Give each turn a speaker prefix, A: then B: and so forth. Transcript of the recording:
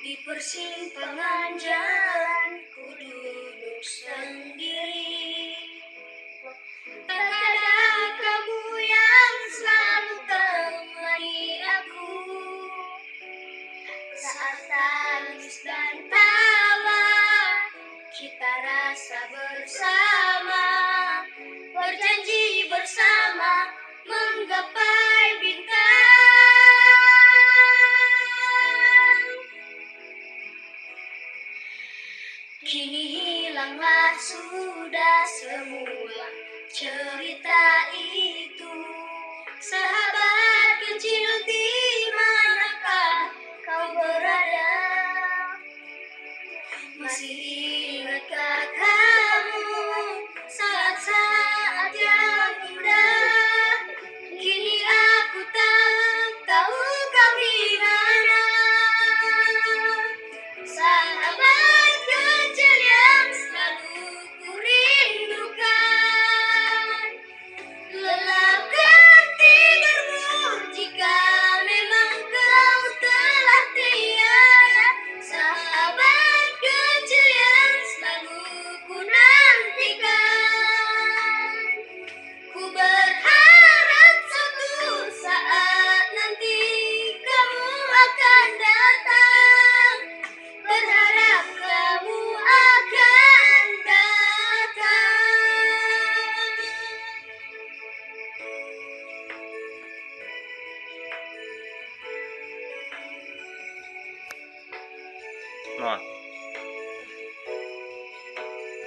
A: Di persimpangan jalan ku duduk sendiri. Terkadang kamu yang selalu temani aku saat tangis dan tawa, kita rasa bersama, berjanji bersama menggapai bintang. Kini hilanglah sudah semua cerita itu. Sahabat kecil, di manakah kau berada? Masih ingatkah kamu saat-saat yang indah? Kini aku tak tahu kau di mana. Sahabat kecil yang selalu ku rindukan, lelapkan tidurmu jika memang kau telah tiada. Sahabat kecil yang selalu ku nantikan, ku berharap suatu saat nanti kamu akan datang. Berharap kamu akan datang.
B: Nah.